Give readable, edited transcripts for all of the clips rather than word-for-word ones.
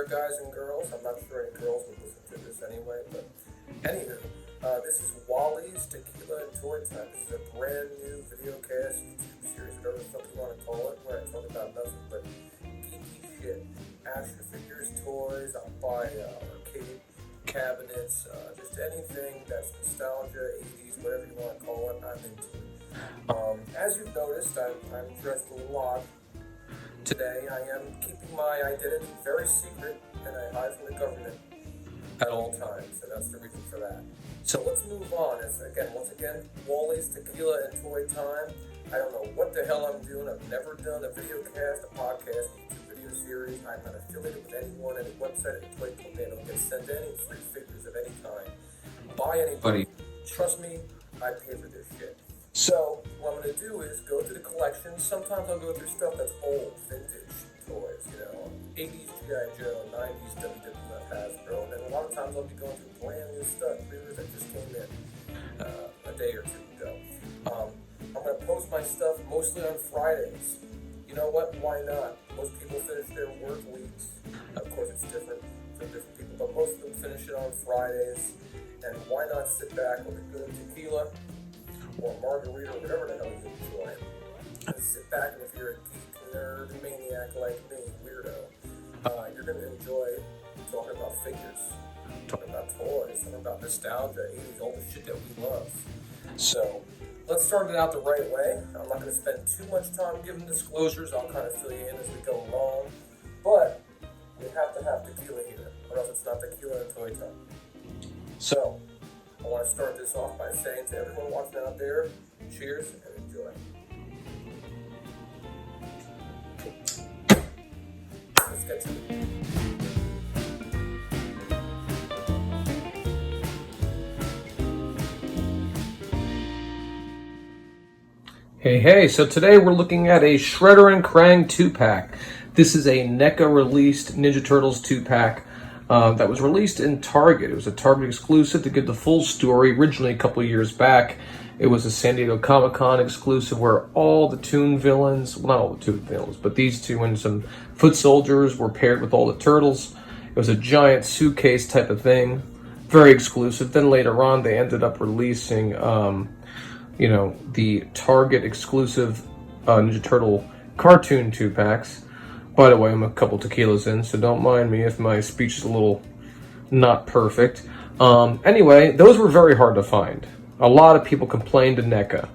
there, guys and girls. I'm not sure any girls would listen to this anyway, but anywho, this is Wally's Tequila and Toy Time. This is a brand new video cast, YouTube series, whatever the fuck you want to call it, where I talk about nothing but geeky shit. Action figures, toys, I'll buy arcade cabinets, just anything that's nostalgia, 80s, whatever you want to call it, I'm into it. As you've noticed, I'm dressed a little odd. Today, I am keeping my identity very secret, and I hide from the government at all times, and that's the reason for that. So let's move on. Once again, Wally's Tequila and Toy Time. I don't know what the hell I'm doing. I've never done a video cast, a podcast, a YouTube video series. I'm not affiliated with anyone, any website, any toy company. I don't get sent any free figures of any kind by anybody. Trust me, I pay for this shit. So, what I'm going to do is go through the collection. Sometimes I'll go through stuff that's old, vintage toys, 80s G.I. Joe, 90s WWF Hasbro, and then a lot of times I'll be going through brand new stuff, figures that just came in a day or two ago. I'm going to post my stuff mostly on Fridays. You know what? Why not? Most people finish their work weeks. Of course, it's different for different people, but most of them finish it on Fridays. And why not sit back with a good tequila or margarita, or whatever the hell you enjoy. And sit back, and if you're a geek, nerd, maniac like me, weirdo, you're going to enjoy talking about figures, talking about toys, talking about nostalgia, 80s, all the shit that we love. So, let's start it out the right way. I'm not going to spend too much time giving disclosures. I'll kind of fill you in as we go along. But, we have to have tequila here, or else it's not tequila and toy time. So, I want to start this off by saying to everyone watching out there, cheers and enjoy. Let's get to it. Hey, so today we're looking at a Shredder and Krang 2-pack. This is a NECA released Ninja Turtles 2-pack. That was released in Target. It was a Target exclusive to get the full story. Originally, a couple of years back, it was a San Diego Comic-Con exclusive where all the Toon villains, well, not all the Toon villains, but these two and some foot soldiers were paired with all the turtles. It was a giant suitcase type of thing. Very exclusive. Then later on, they ended up releasing, the Target exclusive Ninja Turtle cartoon 2-packs. By the way, I'm a couple tequilas in, so don't mind me if my speech is a little not perfect. Anyway, those were very hard to find. A lot of people complained to NECA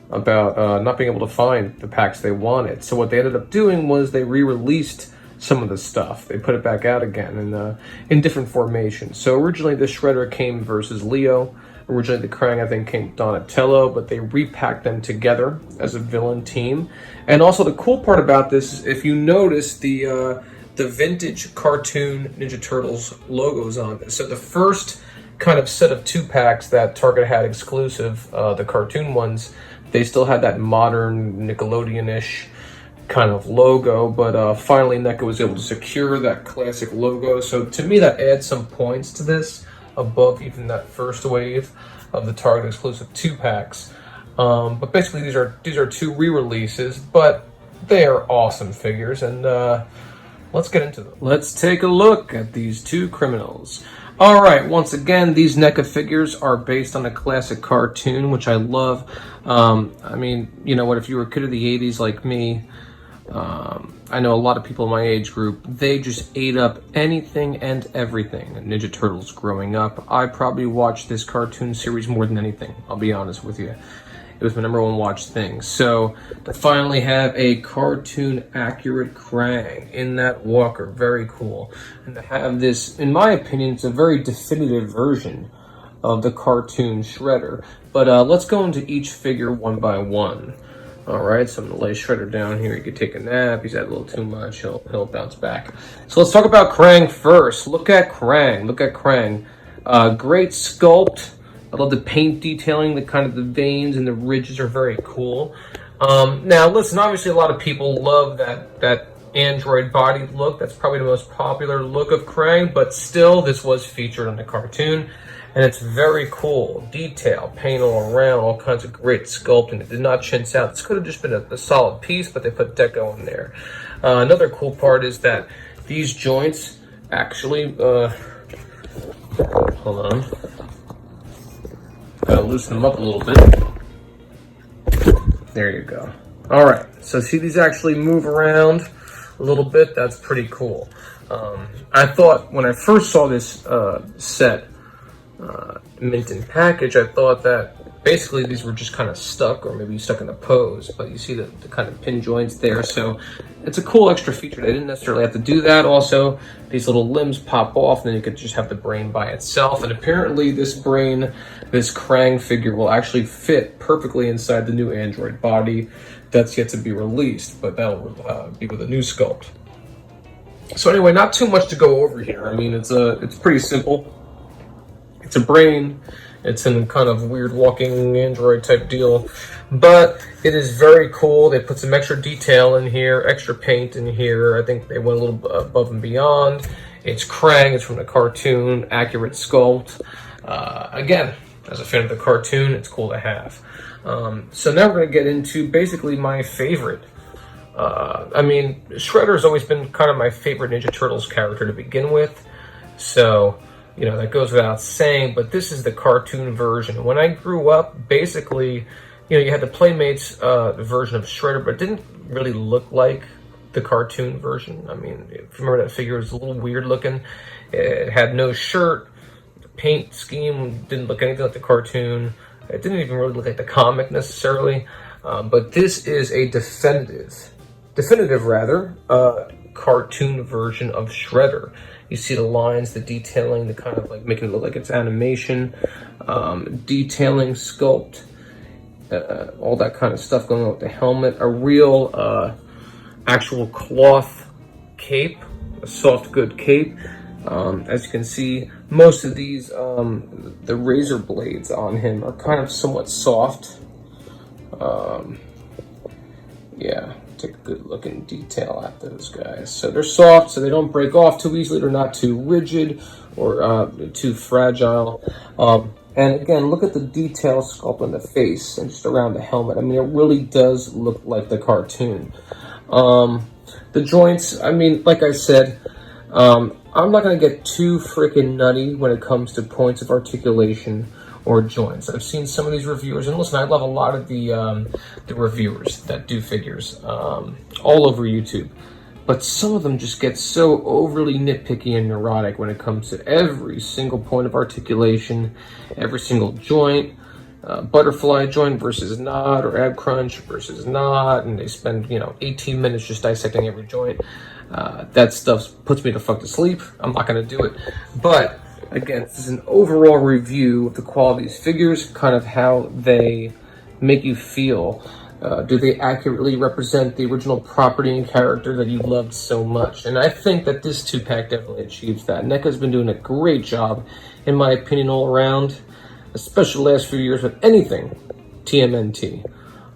about not being able to find the packs they wanted. So what they ended up doing was they re-released some of the stuff. They put it back out again in different formations. So originally the Shredder came versus Leo. Originally, the Krang, I think, came with Donatello, but they repacked them together as a villain team. And also, the cool part about this is, if you notice the vintage cartoon Ninja Turtles logos on this. So the first kind of set of 2-packs that Target had exclusive, the cartoon ones, they still had that modern Nickelodeon-ish kind of logo, but finally NECA was able to secure that classic logo. So to me, that adds some points to this, above even that first wave of the Target exclusive 2-packs. But basically these are two re-releases, but they are awesome figures, and let's get into them. Let's take a look at these two criminals. Alright, once again, these NECA figures are based on a classic cartoon, which I love. I mean, you know what, if you were a kid of the 80s like me, I know a lot of people in my age group, they just ate up anything and everything Ninja Turtles growing up. I probably watched this cartoon series more than anything, I'll be honest with you. It was my #1 watched thing. So, to finally have a cartoon accurate Krang in that walker, very cool. And to have this, in my opinion, it's a very definitive version of the cartoon Shredder. But let's go into each figure one by one. Alright, so I'm going to lay Shredder down here. He could take a nap. He's had a little too much. He'll bounce back. So let's talk about Krang first. Look at Krang. Great sculpt. I love the paint detailing. The veins and the ridges are very cool. Now, listen, obviously a lot of people love that android body look. That's probably the most popular look of Krang, but still, this was featured on the cartoon. And it's very cool. Detail, paint all around, all kinds of great sculpting. It did not chintz out. This could have just been a solid piece, but they put deco in there. Another cool part is that these joints actually, hold on. Gotta loosen them up a little bit. There you go. All right, so see these actually move around a little bit. That's pretty cool. I thought when I first saw this set, mint in package, I thought that basically these were just kind of stuck, or maybe stuck in a pose, but you see the kind of pin joints there, so it's a cool extra feature. They didn't necessarily have to do that. Also, these little limbs pop off, and then you could just have the brain by itself, and apparently this brain, this Krang figure, will actually fit perfectly inside the new android body that's yet to be released, but that'll be with a new sculpt. So anyway, not too much to go over here. I mean, it's pretty simple. It's a brain. It's in kind of weird walking android type deal, but it is very cool. They put some extra detail in here, extra paint in here. I think they went a little above and beyond. It's Krang. It's from the cartoon. Accurate sculpt. Again, as a fan of the cartoon, it's cool to have. So now we're going to get into basically my favorite. I mean, Shredder has always been kind of my favorite Ninja Turtles character to begin with. So, you know, that goes without saying, but this is the cartoon version. When I grew up, basically, you know, you had the Playmates version of Shredder, but it didn't really look like the cartoon version. I mean, if you remember, that figure was a little weird looking. It had no shirt. The paint scheme didn't look anything like the cartoon. It didn't even really look like the comic necessarily. But this is a definitive cartoon version of Shredder. You see the lines, the detailing, the kind of like making it look like it's animation, detailing, sculpt, all that kind of stuff going on with the helmet. A real actual cloth cape, a soft good cape. As you can see, most of these, the razor blades on him are kind of somewhat soft. Yeah, take a good look in detail at those guys. So they're soft, so they don't break off too easily. They're not too rigid or too fragile. And again, look at the detail sculpt on the face and just around the helmet. I mean, it really does look like the cartoon. The joints, I mean, like I said, I'm not going to get too freaking nutty when it comes to points of articulation or joints. I've seen some of these reviewers, and listen, I love a lot of the reviewers that do figures all over YouTube, but some of them just get so overly nitpicky and neurotic when it comes to every single point of articulation, every single joint, butterfly joint versus not, or ab crunch versus not, and they spend, you know, 18 minutes just dissecting every joint. That stuff puts me the fuck to sleep. I'm not going to do it. But again, this is an overall review of the quality of these figures, kind of how they make you feel. Do they accurately represent the original property and character that you loved so much? And I think that this 2-pack definitely achieves that. NECA's been doing a great job, in my opinion, all around, especially the last few years with anything TMNT.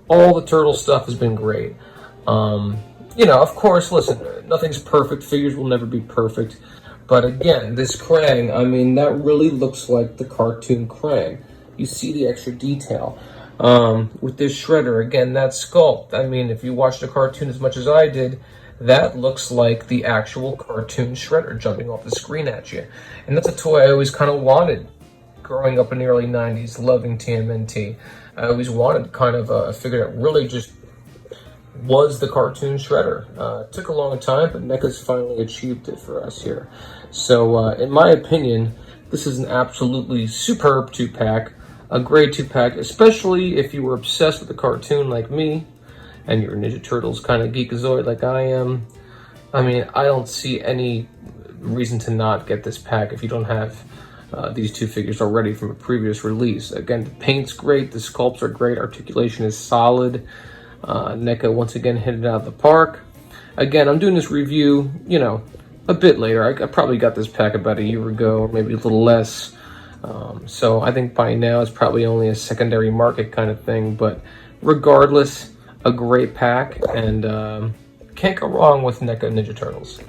All the turtle stuff has been great. You know, of course, listen, nothing's perfect. Figures will never be perfect. But again, this Krang, I mean, that really looks like the cartoon Krang. You see the extra detail. With this Shredder, again, that sculpt, I mean, if you watch the cartoon as much as I did, that looks like the actual cartoon Shredder jumping off the screen at you. And that's a toy I always kind of wanted growing up in the early 90s, loving TMNT. I always wanted kind of a figure that really just was the cartoon Shredder. It took a long time, but NECA's finally achieved it for us here. So, in my opinion, this is an absolutely superb 2-pack, a great 2-pack, especially if you were obsessed with the cartoon like me, and you're a Ninja Turtles kind of geekazoid like I am. I mean, I don't see any reason to not get this pack if you don't have these 2 figures already from a previous release. Again, the paint's great, the sculpts are great, articulation is solid. NECA once again hit it out of the park. Again, I'm doing this review, you know, a bit later. I probably got this pack about a year ago, or maybe a little less. So I think by now it's probably only a secondary market kind of thing. But regardless, a great pack, and can't go wrong with NECA Ninja Turtles.